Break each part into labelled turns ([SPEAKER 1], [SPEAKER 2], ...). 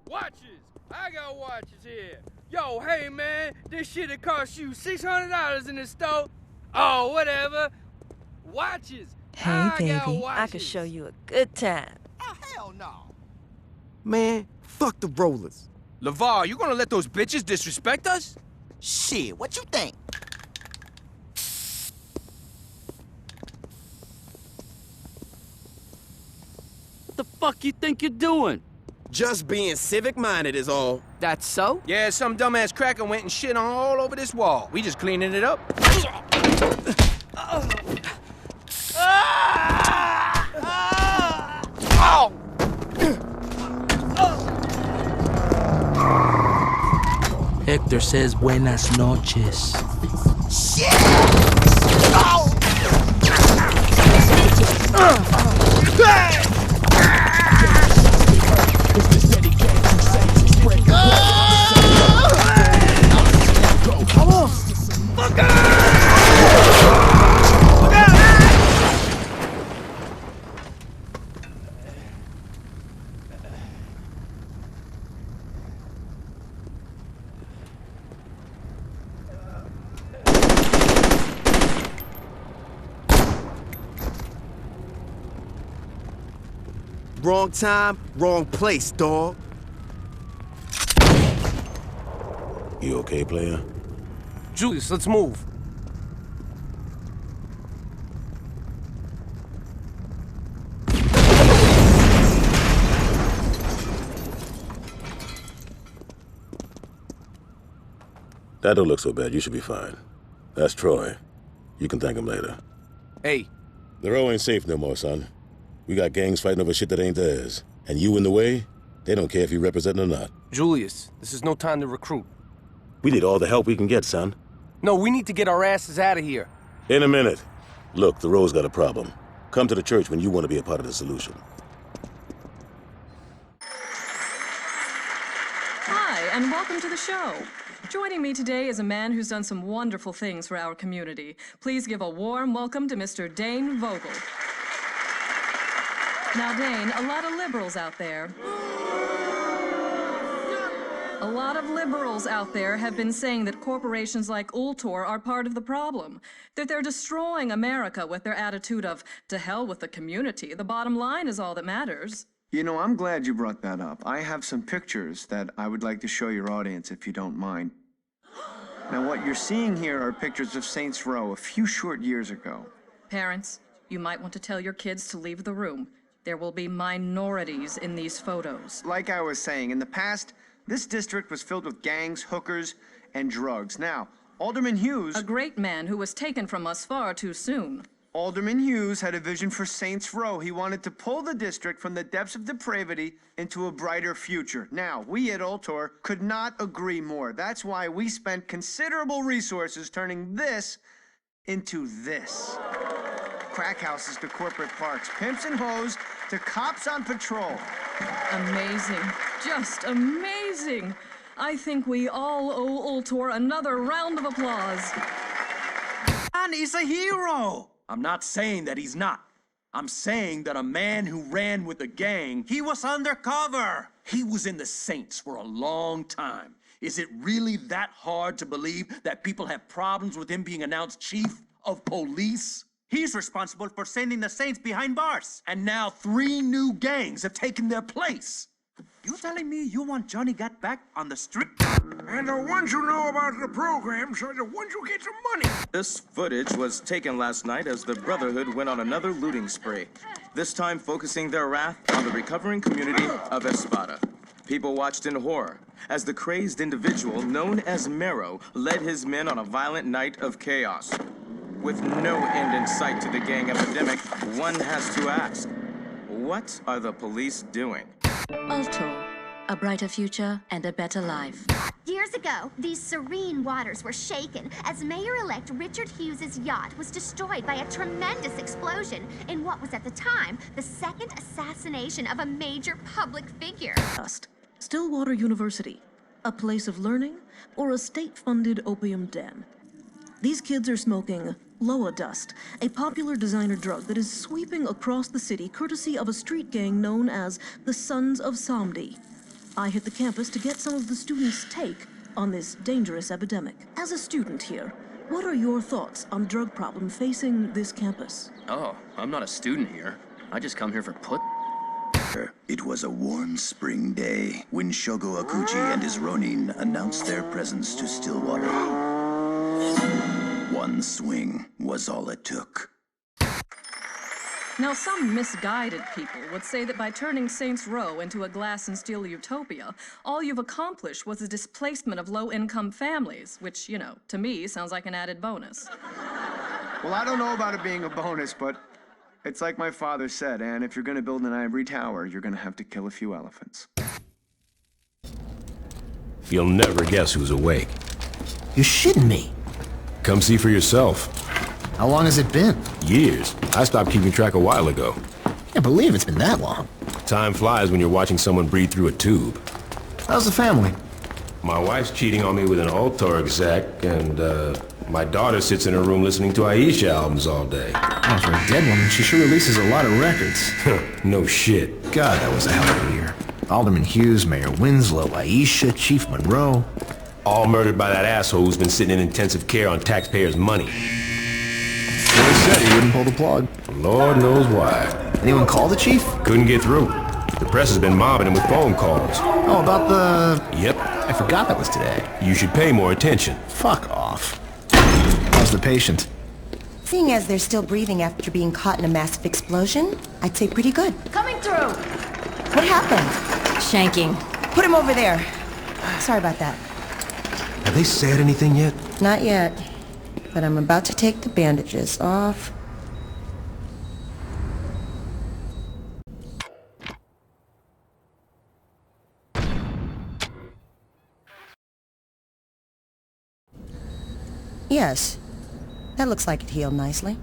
[SPEAKER 1] Watches! I got watches here. Yo, hey man, this shit'll cost you $600 in the store. Oh, whatever. Watches.
[SPEAKER 2] Hey, baby,
[SPEAKER 1] I
[SPEAKER 2] can show you a good time.
[SPEAKER 3] Oh, hell no.
[SPEAKER 4] Man, fuck the rollers.
[SPEAKER 1] LeVar, you gonna let those bitches disrespect us?
[SPEAKER 3] Shit, what you think?
[SPEAKER 5] What the fuck you think you're doing?
[SPEAKER 4] Just being civic-minded is all.
[SPEAKER 5] That's so?
[SPEAKER 1] Yeah, some dumbass cracker went and shit on all over this wall. We just cleaning it up.
[SPEAKER 5] Hector says buenas noches.
[SPEAKER 3] Shit! Oh!
[SPEAKER 4] Wrong time, wrong place, dawg.
[SPEAKER 6] You okay, player?
[SPEAKER 1] Julius, let's move.
[SPEAKER 6] That don't look so bad. You should be fine. That's Troy. You can thank him later.
[SPEAKER 1] Hey.
[SPEAKER 6] The row ain't safe no more, son. We got gangs fighting over shit that ain't theirs. And you in the way, they don't care if you represent or not.
[SPEAKER 1] Julius, this is no time to recruit.
[SPEAKER 6] We need all the help we can get, son.
[SPEAKER 1] No, we need to get our asses out of here.
[SPEAKER 6] In a minute. Look, the row's got a problem. Come to the church when you want to be a part of the solution.
[SPEAKER 7] Hi, and welcome to the show. Joining me today is a man who's done some wonderful things for our community. Please give a warm welcome to Mr. Dane Vogel. Now, Dane, a lot of liberals out there have been saying that corporations like Ultor are part of the problem, that they're destroying America with their attitude of, to hell with the community. The bottom line is all that matters.
[SPEAKER 8] You know, I'm glad you brought that up. I have some pictures that I would like to show your audience, if you don't mind. Now, what you're seeing here are pictures of Saints Row a few short years ago.
[SPEAKER 7] Parents, you might want to tell your kids to leave the room. There will be minorities in these photos.
[SPEAKER 8] Like I was saying, in the past, this district was filled with gangs, hookers, and drugs. Now, Alderman Hughes...
[SPEAKER 7] A great man who was taken from us far too soon.
[SPEAKER 8] Alderman Hughes had a vision for Saints Row. He wanted to pull the district from the depths of depravity into a brighter future. Now, we at Ultor could not agree more. That's why we spent considerable resources turning this into this. Crack houses to corporate parks, pimps and hoes to cops on patrol.
[SPEAKER 7] Amazing. Just amazing. I think we all owe Ultor another round of applause.
[SPEAKER 9] Man is a hero. I'm not saying that he's not. I'm saying that a man who ran with a gang, he was undercover. He was in the Saints for a long time. Is it really that hard to believe that people have problems with him being announced chief of police? He's responsible for sending the Saints behind bars. And now 3 new gangs have taken their place. You telling me you want Johnny Gat back on the street?
[SPEAKER 10] And the ones who know about the programs are the ones who get some money.
[SPEAKER 11] This footage was taken last night as the Brotherhood went on another looting spree, this time focusing their wrath on the recovering community of Espada. People watched in horror as the crazed individual known as Mero led his men on a violent night of chaos. With no end in sight to the gang epidemic, one has to ask, what are the police doing?
[SPEAKER 12] Ultor, a brighter future and a better life.
[SPEAKER 13] Years ago, these serene waters were shaken as Mayor-elect Richard Hughes' yacht was destroyed by a tremendous explosion in what was at the time the second assassination of a major public figure.
[SPEAKER 7] Stillwater University, a place of learning or a state-funded opium den? These kids are smoking Loa Dust, a popular designer drug that is sweeping across the city courtesy of a street gang known as the Sons of Samdi. I hit the campus to get some of the students' take on this dangerous epidemic. As a student here, what are your thoughts on drug problem facing this campus?
[SPEAKER 14] Oh, I'm not a student here. I just come here for put.
[SPEAKER 15] It was a warm spring day when Shogo Akuji and his Ronin announced their presence to Stillwater. One swing was all it took.
[SPEAKER 16] Now, some misguided people would say that by turning Saints Row into a glass and steel utopia, all you've accomplished was the displacement of low-income families, which, to me, sounds like an added bonus.
[SPEAKER 8] Well, I don't know about it being a bonus, but it's like my father said, and if you're gonna build an ivory tower, you're gonna have to kill a few elephants.
[SPEAKER 17] You'll never guess who's awake.
[SPEAKER 3] You're shitting me.
[SPEAKER 17] Come see for yourself.
[SPEAKER 3] How long has it been?
[SPEAKER 17] Years. I stopped keeping track a while ago.
[SPEAKER 3] Can't believe it's been that long.
[SPEAKER 17] Time flies when you're watching someone breathe through a tube.
[SPEAKER 3] How's the family?
[SPEAKER 17] My wife's cheating on me with an altar exec, and my daughter sits in her room listening to Aisha albums all day.
[SPEAKER 3] Oh, for a dead woman, she sure releases a lot of records.
[SPEAKER 17] No shit.
[SPEAKER 3] God, that was a hell of a year. Alderman Hughes, Mayor Winslow, Aisha, Chief Monroe.
[SPEAKER 17] All murdered by that asshole who's been sitting in intensive care on taxpayers' money.
[SPEAKER 3] He said he wouldn't pull the plug.
[SPEAKER 17] Lord knows why.
[SPEAKER 3] Anyone call the chief?
[SPEAKER 17] Couldn't get through. The press has been mobbing him with phone calls.
[SPEAKER 3] Oh, about the...
[SPEAKER 17] Yep.
[SPEAKER 3] I forgot that was today.
[SPEAKER 17] You should pay more attention.
[SPEAKER 3] Fuck off. How's the patient?
[SPEAKER 18] Seeing as they're still breathing after being caught in a massive explosion, I'd say pretty good.
[SPEAKER 19] Coming through!
[SPEAKER 18] What happened?
[SPEAKER 19] Shanking.
[SPEAKER 18] Put him over there. Sorry about that.
[SPEAKER 17] Have they said anything yet?
[SPEAKER 18] Not yet. But I'm about to take the bandages off. Yes. That looks like it healed nicely.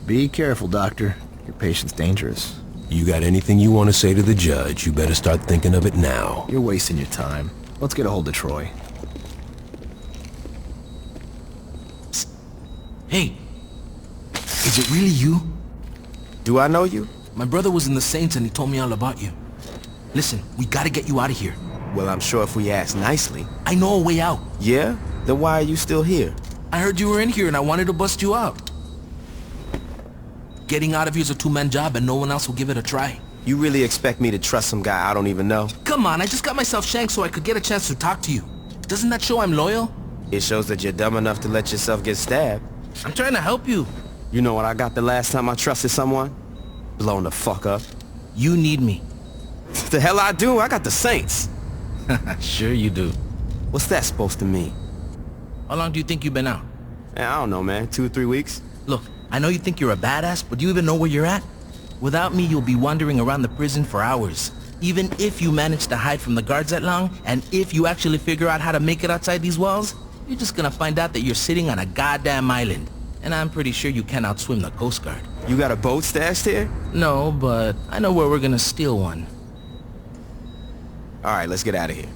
[SPEAKER 3] Be careful, Doctor. Your patient's dangerous.
[SPEAKER 17] You got anything you want to say to the judge, you better start thinking of it now.
[SPEAKER 3] You're wasting your time. Let's get a hold of Troy.
[SPEAKER 5] Psst. Hey. Is it really you?
[SPEAKER 4] Do I know you?
[SPEAKER 5] My brother was in the Saints and he told me all about you. Listen, we gotta get you out of here.
[SPEAKER 4] Well, I'm sure if we ask nicely.
[SPEAKER 5] I know a way out.
[SPEAKER 4] Yeah? Then why are you still here?
[SPEAKER 5] I heard you were in here and I wanted to bust you out. Getting out of here's a two-man job and no one else will give it a try.
[SPEAKER 4] You really expect me to trust some guy I don't even know?
[SPEAKER 5] Come on, I just got myself shanked so I could get a chance to talk to you. Doesn't that show I'm loyal?
[SPEAKER 4] It shows that you're dumb enough to let yourself get stabbed.
[SPEAKER 5] I'm trying to help you.
[SPEAKER 4] You know what I got the last time I trusted someone? Blown the fuck up.
[SPEAKER 5] You need me.
[SPEAKER 4] The hell I do? I got the Saints.
[SPEAKER 5] Sure you do.
[SPEAKER 4] What's that supposed to mean?
[SPEAKER 5] How long do you think you've been out?
[SPEAKER 4] I don't know, man. 2 or 3 weeks?
[SPEAKER 5] Look, I know you think you're a badass, but do you even know where you're at? Without me, you'll be wandering around the prison for hours. Even if you manage to hide from the guards that long, and if you actually figure out how to make it outside these walls, you're just gonna find out that you're sitting on a goddamn island. And I'm pretty sure you can't outswim the Coast Guard.
[SPEAKER 4] You got a boat stashed here?
[SPEAKER 5] No, but I know where we're gonna steal one.
[SPEAKER 4] All right, let's get out of here.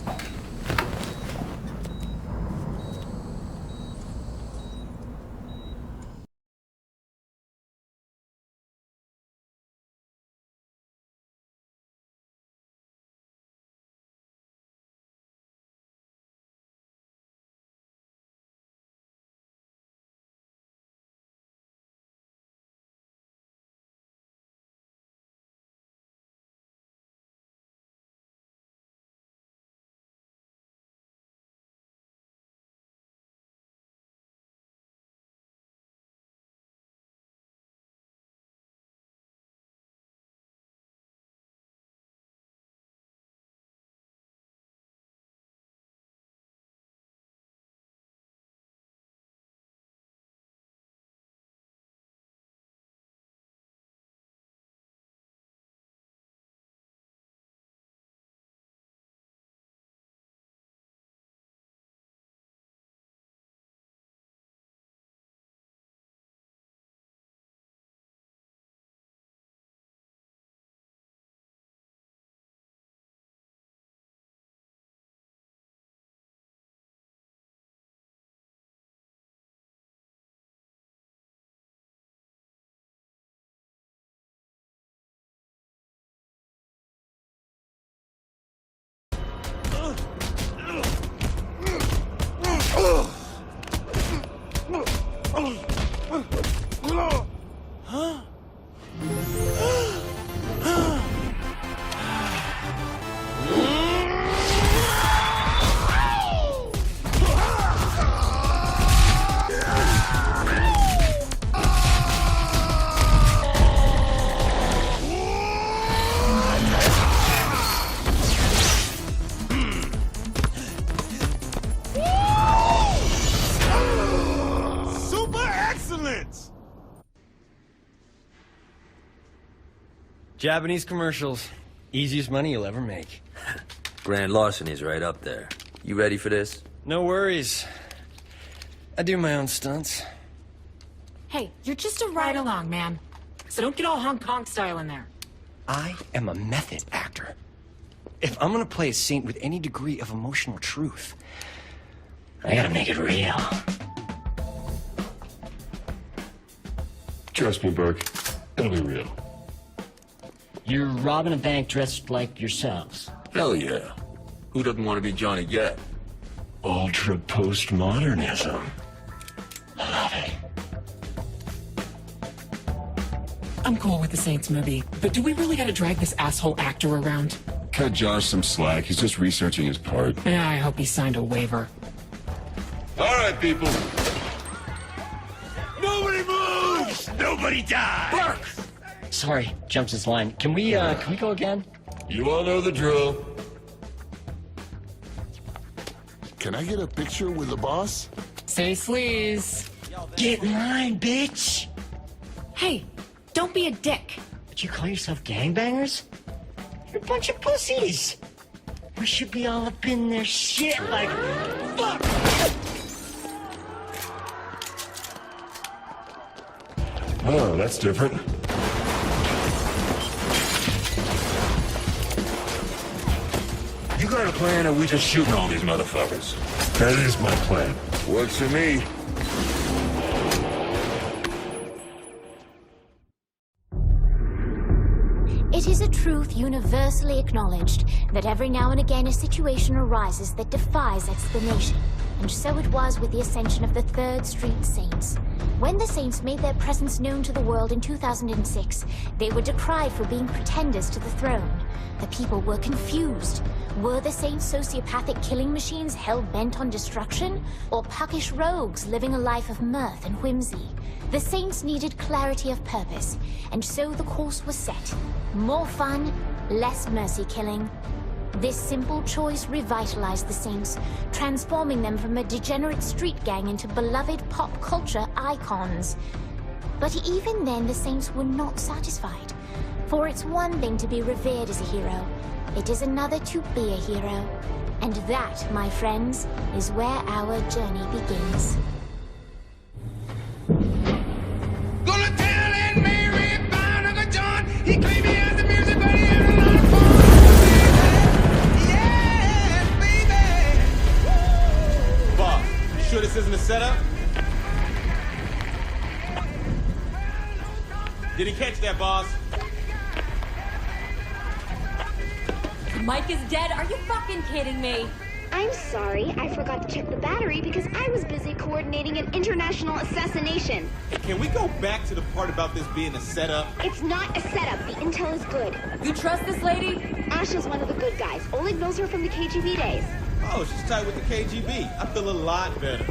[SPEAKER 19] Japanese commercials. Easiest money you'll ever make.
[SPEAKER 20] Grand larceny's right up there. You ready for this?
[SPEAKER 19] No worries. I do my own stunts.
[SPEAKER 21] Hey, you're just a ride-along, man. So don't get all Hong Kong style in there.
[SPEAKER 19] I am a method actor. If I'm gonna play a saint with any degree of emotional truth, I gotta make it real.
[SPEAKER 22] Trust me, Burke. It'll be real.
[SPEAKER 23] You're robbing a bank dressed like yourselves.
[SPEAKER 22] Hell yeah. Who doesn't want to be Johnny Gat? Ultra postmodernism. I love it.
[SPEAKER 21] I'm cool with the Saints movie, but do we really gotta drag this asshole actor around?
[SPEAKER 22] Cut Josh some slack. He's just researching his part.
[SPEAKER 21] Yeah, I hope he signed a waiver.
[SPEAKER 22] All right, people. Nobody moves! Nobody dies!
[SPEAKER 21] Burke! Sorry, jumps his line. Can we go again?
[SPEAKER 22] You all know the drill. Can I get a picture with the boss?
[SPEAKER 21] Say sleaze.
[SPEAKER 23] Get in line, bitch!
[SPEAKER 21] Hey, don't be a dick.
[SPEAKER 23] Did you call yourself gangbangers? You're a bunch of pussies. We should be all up in their shit like... Fuck!
[SPEAKER 22] Oh, that's different. You got a plan, or we just shooting all these motherfuckers? That is my plan. Works for me.
[SPEAKER 13] It is a truth universally acknowledged that every now and again a situation arises that defies explanation. And so it was with the ascension of the 3rd Street Saints. When the Saints made their presence known to the world in 2006, they were decried for being pretenders to the throne. The people were confused. Were the Saints sociopathic killing machines hell-bent on destruction? Or puckish rogues living a life of mirth and whimsy? The Saints needed clarity of purpose, and so the course was set. More fun, less mercy killing. This simple choice revitalized the Saints, transforming them from a degenerate street gang into beloved pop culture icons. But even then, the Saints were not satisfied. For it's one thing to be revered as a hero. It is another to be a hero. And that, my friends, is where our journey begins.
[SPEAKER 1] Gonna tell Aunt Mary about Uncle John. He claimed he has the music, but he has a lot of fun.
[SPEAKER 11] Boss, you sure this isn't a setup? Did he catch that, boss?
[SPEAKER 24] Mike is dead. Are you fucking kidding me?
[SPEAKER 13] I'm sorry, I forgot to check the battery because I was busy coordinating an international assassination.
[SPEAKER 11] Hey, can we go back to the part about this being a setup?
[SPEAKER 13] It's not a setup. The intel is good.
[SPEAKER 24] You trust this lady?
[SPEAKER 13] Asha's one of the good guys. Oleg knows her from the KGB days.
[SPEAKER 11] Oh, she's tight with the KGB. I feel a lot better.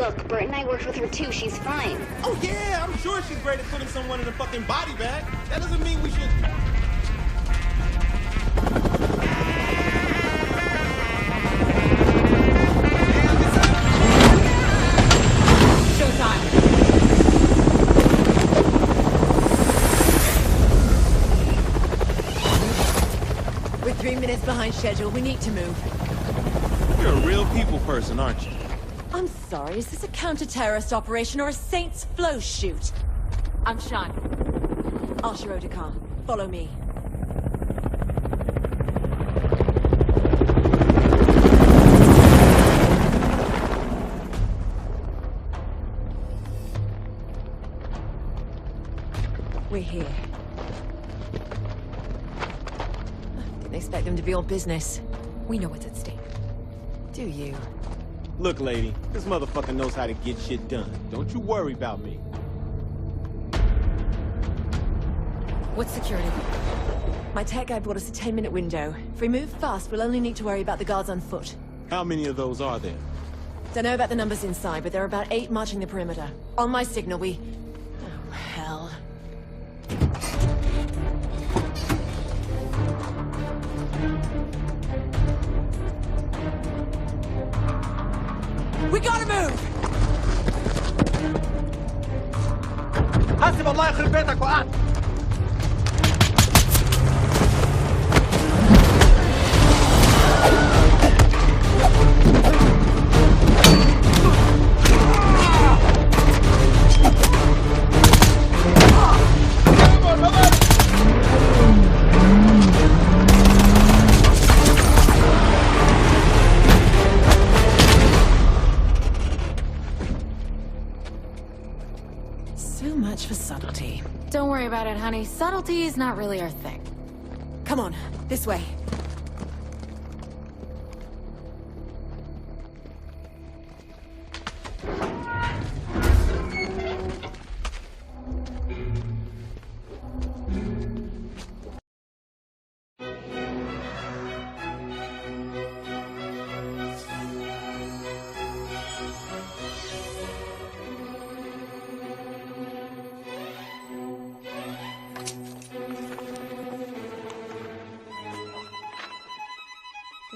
[SPEAKER 13] Look, Bert and I worked with her too. She's fine.
[SPEAKER 11] Oh yeah, I'm sure she's great at putting someone in a fucking body bag. That doesn't mean we should...
[SPEAKER 2] We're 3 minutes behind schedule. We need to move.
[SPEAKER 11] You're a real people person, aren't you?
[SPEAKER 2] I'm sorry, is this a counter-terrorist operation or a Saints flow shoot? I'm Sean. Asha Odekar. Follow me. We're here. Didn't expect them to be all business. We know what's at stake. Do you?
[SPEAKER 11] Look, lady, this motherfucker knows how to get shit done. Don't you worry about me.
[SPEAKER 2] What's security? My tech guy brought us a 10-minute window. If we move fast, we'll only need to worry about the guards on foot.
[SPEAKER 11] How many of those are there?
[SPEAKER 2] Don't know about the numbers inside, but there are about 8 marching the perimeter. On my signal, we... Oh, hell. We gotta move!
[SPEAKER 1] حسب الله يخرب بيتك وقعد
[SPEAKER 21] for subtlety. Don't worry about it, honey. Subtlety is not really our thing.
[SPEAKER 2] Come on, this way.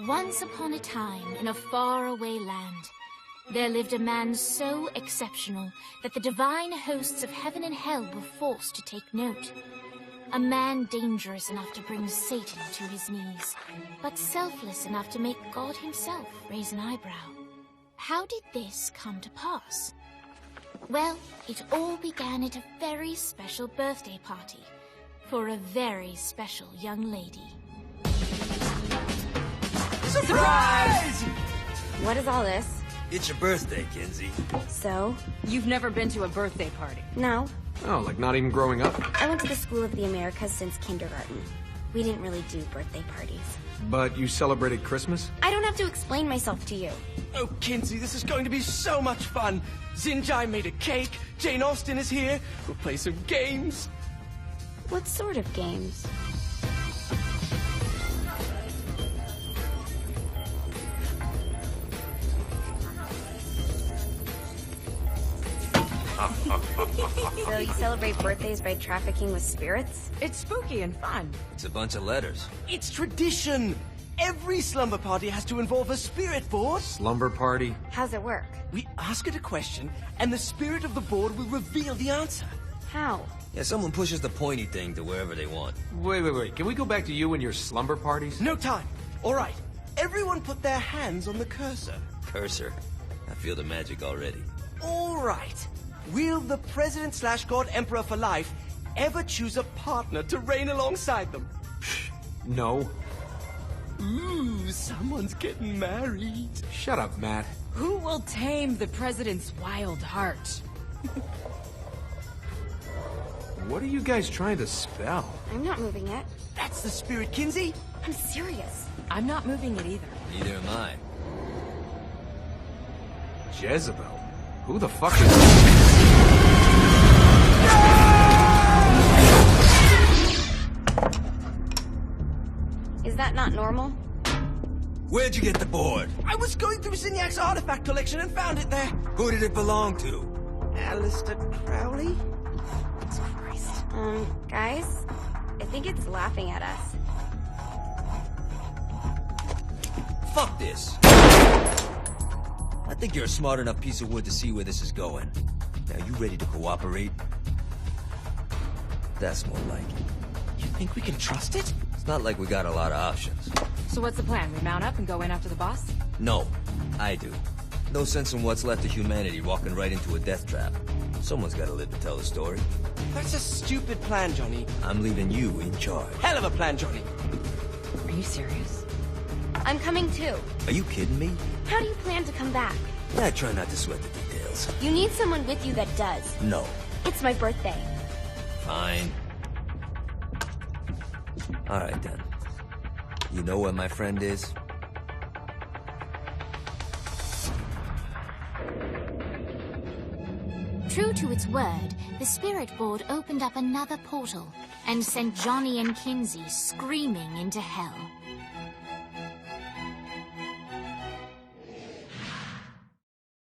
[SPEAKER 6] Once upon a time, in a faraway land, there lived a man so exceptional that the divine hosts of heaven and hell were forced to take note. A man dangerous enough to bring Satan to his knees, but selfless enough to make God himself raise an eyebrow. How did this come to pass? Well, it all began at a very special birthday party for a very special young lady.
[SPEAKER 21] Surprise!
[SPEAKER 9] What is all this?
[SPEAKER 20] It's your birthday, Kinsey.
[SPEAKER 9] So?
[SPEAKER 2] You've never been to a birthday party?
[SPEAKER 9] No.
[SPEAKER 10] Oh, like not even growing up?
[SPEAKER 9] I went to the School of the Americas since kindergarten. We didn't really do birthday parties.
[SPEAKER 10] But you celebrated Christmas?
[SPEAKER 9] I don't have to explain myself to you.
[SPEAKER 5] Oh, Kinsey, this is going to be so much fun. Zinjai made a cake. Jane Austen is here. We'll play some games.
[SPEAKER 9] What sort of games? So you celebrate birthdays by trafficking with spirits?
[SPEAKER 21] It's spooky and fun.
[SPEAKER 20] It's a bunch of letters.
[SPEAKER 5] It's tradition. Every slumber party has to involve a spirit board.
[SPEAKER 10] Slumber party?
[SPEAKER 9] How's it work?
[SPEAKER 5] We ask it a question, and the spirit of the board will reveal the answer.
[SPEAKER 9] How?
[SPEAKER 20] Yeah, someone pushes the pointy thing to wherever they want.
[SPEAKER 10] Wait. Can we go back to you and your slumber parties?
[SPEAKER 5] No time. All right. Everyone put their hands on the cursor.
[SPEAKER 20] Cursor. I feel the magic already.
[SPEAKER 5] All right. Will the President/God Emperor for life ever choose a partner to reign alongside them?
[SPEAKER 10] No.
[SPEAKER 5] Ooh, someone's getting married.
[SPEAKER 10] Shut up, Matt.
[SPEAKER 21] Who will tame the president's wild heart?
[SPEAKER 10] What are you guys trying to spell?
[SPEAKER 9] I'm not moving it.
[SPEAKER 5] That's the spirit, Kinsey.
[SPEAKER 9] I'm serious.
[SPEAKER 21] I'm not moving it either.
[SPEAKER 20] Neither am I.
[SPEAKER 10] Jezebel? Who the fuck is...
[SPEAKER 9] Is that not normal?
[SPEAKER 20] Where'd you get the board?
[SPEAKER 5] I was going through Zignac's artifact collection and found it there.
[SPEAKER 20] Who did it belong to?
[SPEAKER 5] Alistair Crowley?
[SPEAKER 9] Christ. Guys? I think it's laughing at us.
[SPEAKER 20] Fuck this. I think you're a smart enough piece of wood to see where this is going. Now, you ready to cooperate? That's more like it.
[SPEAKER 5] You think we can trust it?
[SPEAKER 20] It's not like we got a lot of options.
[SPEAKER 21] So what's the plan? We mount up and go in after the boss?
[SPEAKER 20] No, I do. No sense in what's left of humanity walking right into a death trap. Someone's gotta live to tell the story.
[SPEAKER 5] That's a stupid plan, Johnny.
[SPEAKER 20] I'm leaving you in charge.
[SPEAKER 5] Hell of a plan, Johnny.
[SPEAKER 21] Are you serious?
[SPEAKER 9] I'm coming too.
[SPEAKER 20] Are you kidding me?
[SPEAKER 9] How do you plan to come back?
[SPEAKER 20] I try not to sweat the details.
[SPEAKER 9] You need someone with you that does.
[SPEAKER 20] No.
[SPEAKER 9] It's my birthday.
[SPEAKER 20] Fine. Alright then. You know where my friend is?
[SPEAKER 6] True to its word, the spirit board opened up another portal and sent Johnny and Kinsey screaming into hell.